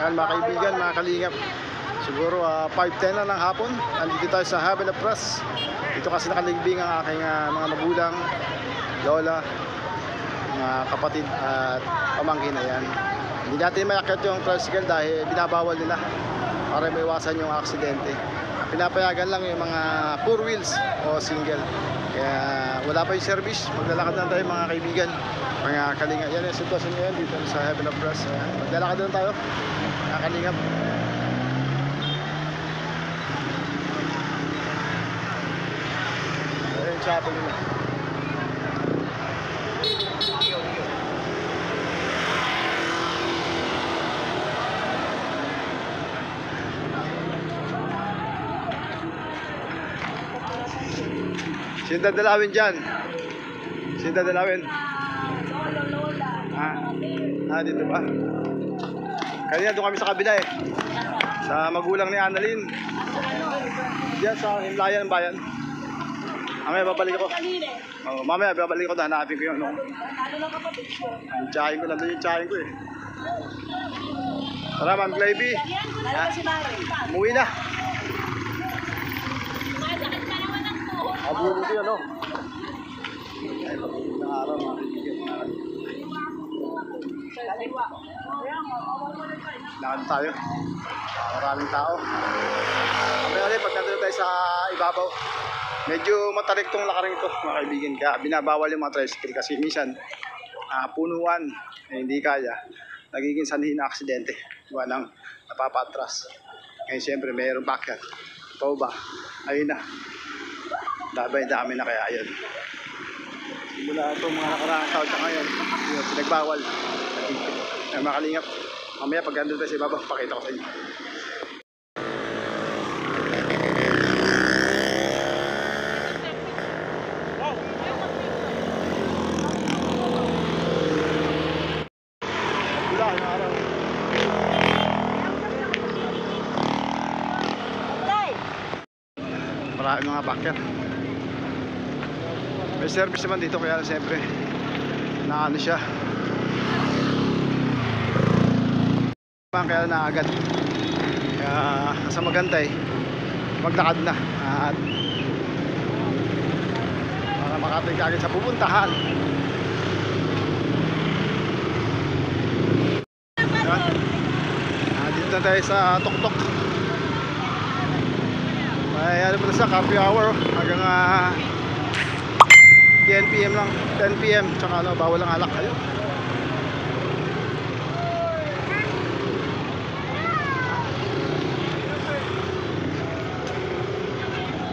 Ayan mga kaibigan, mga kalingap. Siguro 5:10 na ng hapon. Andito tayo sa Haven of Pras. Dito kasi nakaligbing ang aking mga magulang, lola, mga kapatid at pamangkin. Ayan. Hindi natin mayakyat yung tricycle dahil binabawal nila para maiwasan yung aksidente. Pinapayagan lang yung mga 4 wheels o single. Kaya wala pa yung service. Maglalakad lang tayo mga kaibigan, mga kalingap. Yan yung sitwasyon ngayon dito sa Haven of Pras. Maglalakad lang tayo mga kalingap. Ayan yung chapel nila. Sino dadalawin dyan? Sino dadalawin? Dito ba? Kanina doon kami sa kabila eh. Sa magulang ni Annalyn. Diyan sa Himlayan Bayan. Mamaya babalik ako. Mamaya babalik ako, hanapin ko yun. No? Yung tsahin ko, nandun yung tsahin ko eh. Tara, Ma'am Glavy. Umuwi na. Abulo siya, no? Ay, pag-uwi ng araw, mga kaibigan. Lakad tayo. Maraming tao. Mamaya ulit, pagkatuloy tayo sa ibabaw. Medyo matarik tong lakaring ito, mga kaibigan. Kaya binabawal yung mga tricycle kasi minsan punuan, hindi kaya. Nagiging sanhi na aksidente. Diba nang napapatras. Ngayon siyempre mayroong backyard. Ito ba? Ayun na. Dami na kaya yun. Simula ito mga nakaraang taon sa ngayon, pinagbawal. Ay, mga kalingap, mamaya pag andun tayo sa ibaba, pakita ko sa inyo. Marami mga backer. May service naman dito kaya siyempre na ano siya. Kaya na agad. Kaya sa magantay maglakad na at para makarating ka agad sa pupuntahan. Dito na tayo sa Tuktok. Ay ano pala sa coffee hour hanggang 10 PM lang, 10 PM tsaka ano, bawal ang alak. Ayun.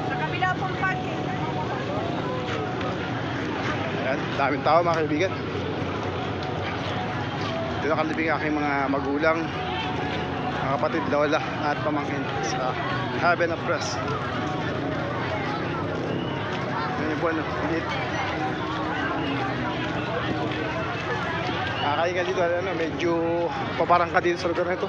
Sa kabila pong parking. Ayan, daming tao mga kaibigan. Ito nakalibing aking mga magulang, mga kapatid, lola at pamangkin sa Haven of Pras. Ayan po, init. Kaya nga dito, ano, medyo paparang ka dito sa lugar na ito.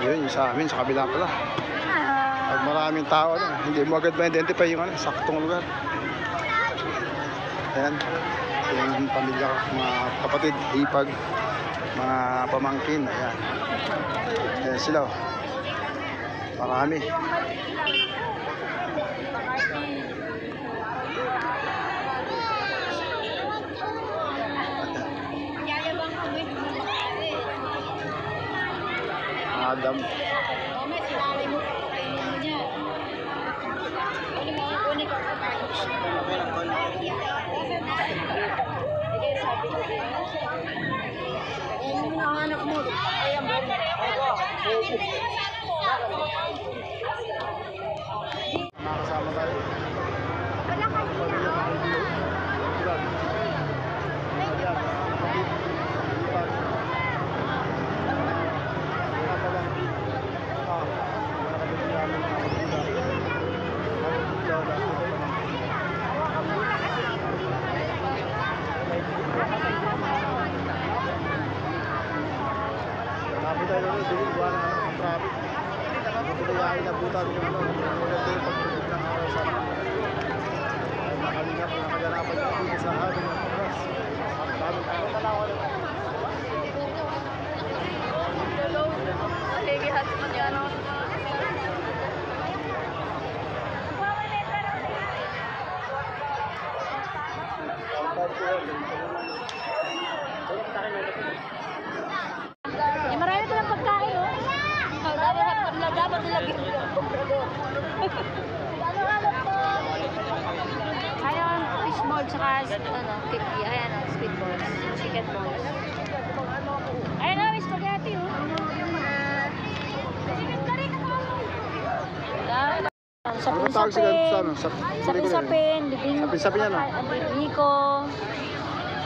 Yun, yung sa amin, sa kabila pala. Pag maraming tao, hindi mo agad ma-identify yung saktong lugar. Ayan, yung pamilya ko, mga kapatid, hipag, mga pamangkin. Ayan, ayan sila. Marami. Adam. Anak mo. Ayan mo. inabutan yung ano, maganda yung pagtulog ng araw sa akin. Ay makalingap na kaganapan yung dito sa ating mga oras. Ang daming tao talawa naman. Sige, hotspot yan. Eh, marami pa ng pagkain, oh. Dapat nilagyan mo. Ayun, fish ball, tsaka, kiki, ayan, squid balls, chicken balls. Ayun, may spaghetti, oh. Ano tawag sila sa ano? Sapin-sapin, bibing. Sapin-sapin yan, oh. Biko.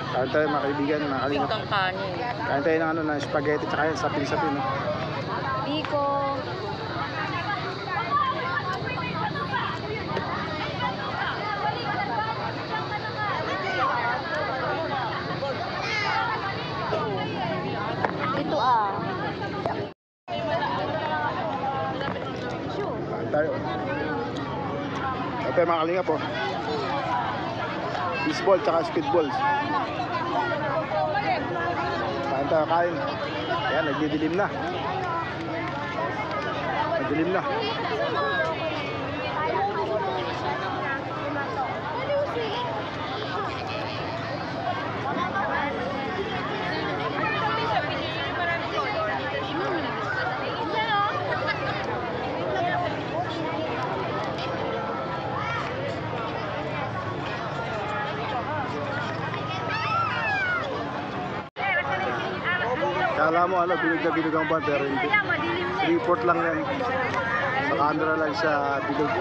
Kain tayo mga kaibigan, mga kalingap. Bikong kanin. Kain tayo ng ano, ng spaghetti tsaka yung sapin-sapin. No? Biko. Ito Kain tayo. Kain tayo mga kalingap, oh. Fish ball tsaka squid balls. Kain tayo, kain. Ayan, nagdidilim na. Nagdilim na. Kala mo ano, binog na binog ang buwan pero hindi. Report lang yan. Sa camera lang siya binog.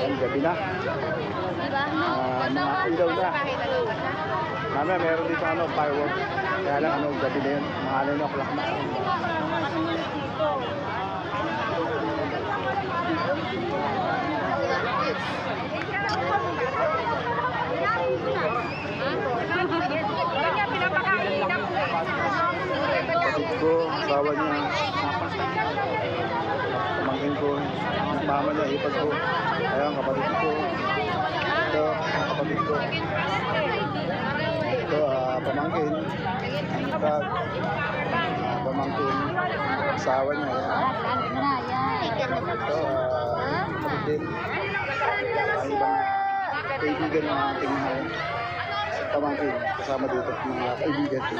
Ang gabi na. Mga ilaw na. Mamaya meron dito ano, firework. Kaya lang ano, gabi na yun. Mga 9 o'clock na. Kapatid ko, asawa niya, pamangkin ko, mama niya, ipag ko. Ayan, kapatid ko. Ito, kapatid ko. Ito, pamangkin. Ipag, pamangkin. Asawa niya, ayan. Ito, kapatid din. Ang ibang kaibigan ng ating pamangkin. Kasama dito, mga kaibigan ko.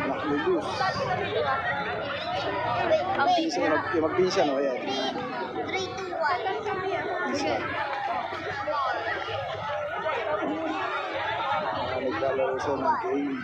Naklulus. Magpinsan, o yan. 3, 2, 1. Naglalaro siya ng game.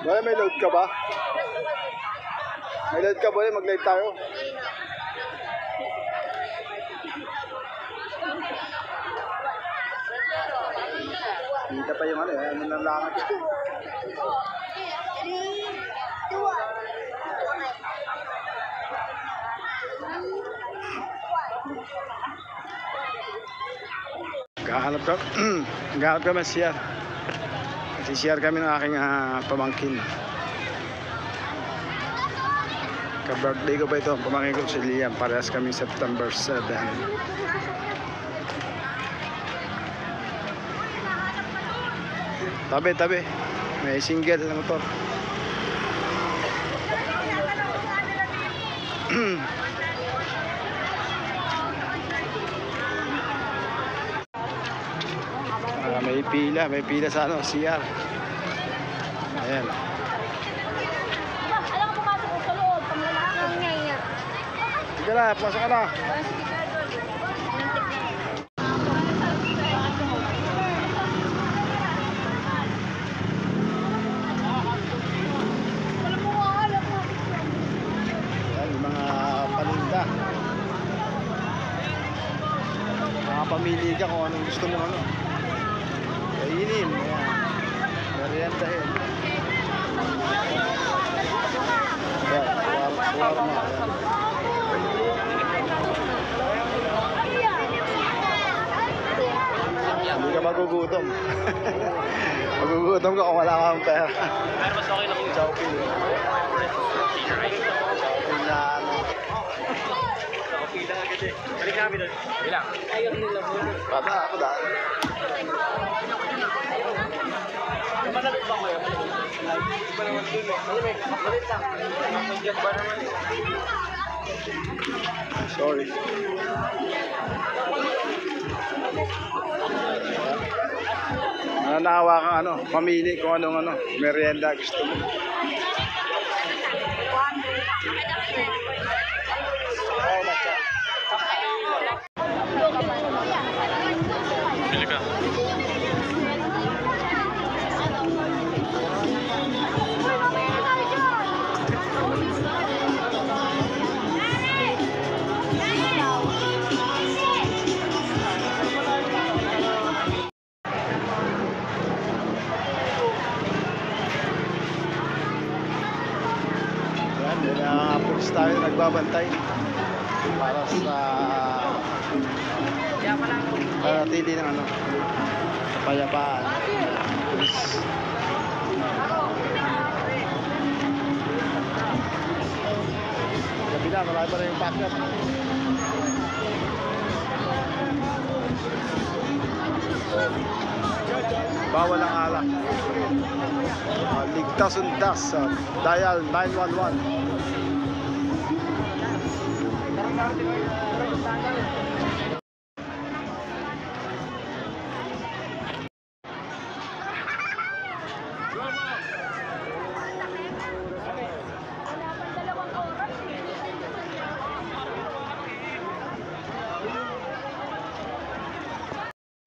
Boy, may load ka ba? May load ka, boy? Mag-live tayo. Kita pa yung ano, ano lang langat yun. 3, 2, 1. Gahanap kami siya. Kasi share kami ng aking pamangkin. Ka-birthday ko pa ito. Pamangkin ko si Liam. Parehas kami September 7. Tabi, tabi. May single na motor. May pila sa ano, CR. Ayan. Alam ko pumasok ko sa loob, pang lalaki. Nga. Sige na, pasok ka na. Kainin. Ayan. Meriendahin. Ayan, shawarma. Ayan. Hindi ka magugutom. Magugutom ka kung wala kang pera. Pero mas okay lang yung Chowking. Chowking na ano. okay lang agad eh. Balik kami doon. Bilang. Ayaw nila mo. Bata ako dahil. Malapit ba kayo? Hindi pa naman dun eh. Malit lang. Nandiyan ba naman eh? Sorry. Nanawa kang ano, mamili kung anong ano, merienda gusto mo. Bili ka. Yan, may mga pulis tayo na nagbabantay para sa panatili ng ano, kapayapaan. Pulis. Gabi na, marami pa rin yung packet. Bawal ang alak. Ligtas undas. Dial 911.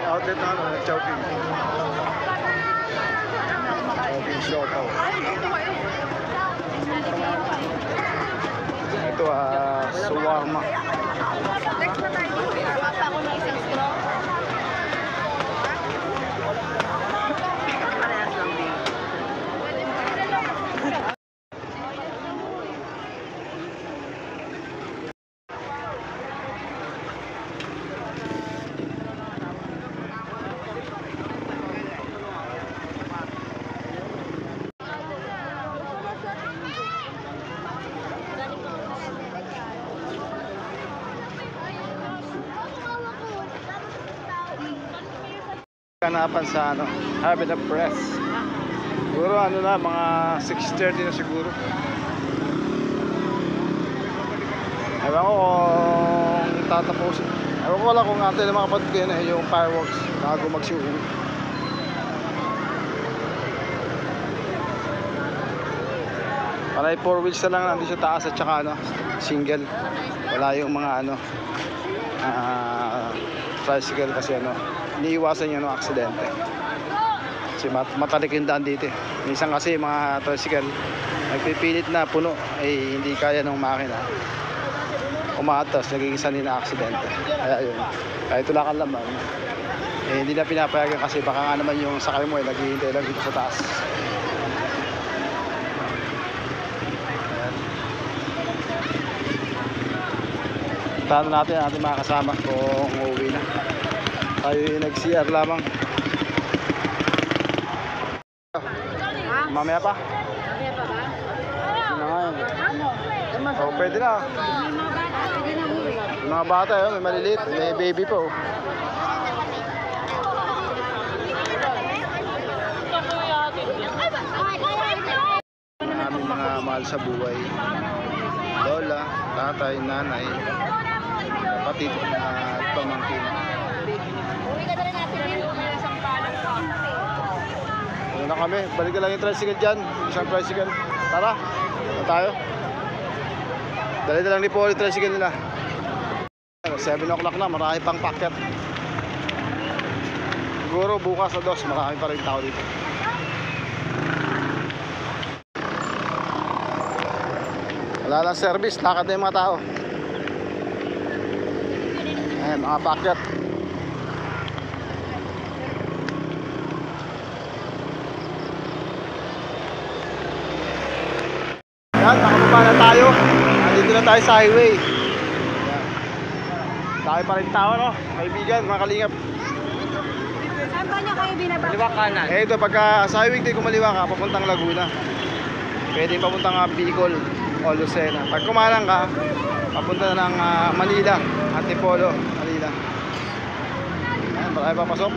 Outlet na ano, Chowking. Chowking Siopaw. Ito shawarma. Ako ng isang straw. Kanapan sa ano, Habit of Press. Siguro ano na, mga 6:30 na siguro. Ewan ko kung tatapusin. Ewan ko lang kung antay na mga kapatid ko yun yung fireworks bago mag-shooting. Panay 4 wheels na lang nandito sa taas at saka ano, single. Wala yung mga ano, tricycle kasi ano, iniiwasan niya ng aksidente. Kasi matalik yung daan dito eh. Minsan kasi mga tricycle nagpipilit na puno ay hindi kaya ng makina. Umatas, naging isa din na aksidente. Kaya yun, kahit wala kang laman eh, hindi na pinapayagan kasi baka nga naman yung sakay mo eh, naghihintay lang dito sa taas. Tanong natin ang ating mga kasama kung uuwi na. Tayo yung nag-CR lamang. Mamaya pa? Mamaya pa ba? Yun na nga yun. Ano? Oh, pwede na. May mga bata, pwede na umuwi. Yung mga bata yun, may maliliit, may baby pa oh. Aming mga mahal sa buhay. Lola, tatay, nanay, kapatid at pamangkin. Uwi ka na rin natin yun. Isang palang pa. Ano na kami, balik na lang yung tricycle dyan. Isang tricycle. Tara, na tayo. Dali na lang ni Paul yung tricycle nila. 7 o'clock na, marami pang packet. Siguro bukas o 2, marami pa rin tao dito. Wala lang service, lakad na yung mga tao. Ayan, mga packet. Yan, nakababa na tayo. Nandito na tayo sa highway. Yan. Dami pa rin tao, no? Kaibigan, mga kalingap. Saan ba niyo kayo binaba? Kaliwa kanan. Eh ito, pagka sa highway tayo kumaliwa ka, papuntang Laguna. Pwede papuntang Bicol o Lucena. Pag kumalang ka, papunta na ng Manila, Antipolo, Manila. Ayan, marami papasok.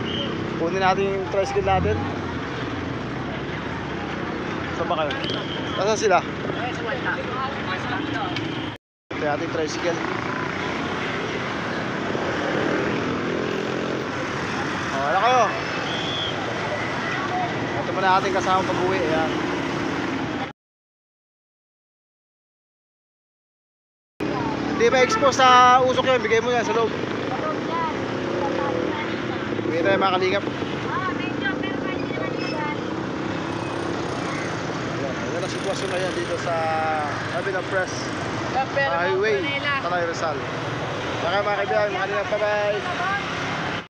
Kunin natin yung tricycle natin. Saan ba kayo? Nasaan sila? Ito yung ating tricycle. O, wala kayo. Ito muna natin kasama pag-uwi. Ayan. Hindi pa expose sa usok yan, bigay mo yan sa loob. Bigay tayo mga kalingap. Ayan ang sitwasyon na yan dito sa Avenue Press Highway, Tanay Rizal. Saka mga kaibigan, mga kalingap, bye bye.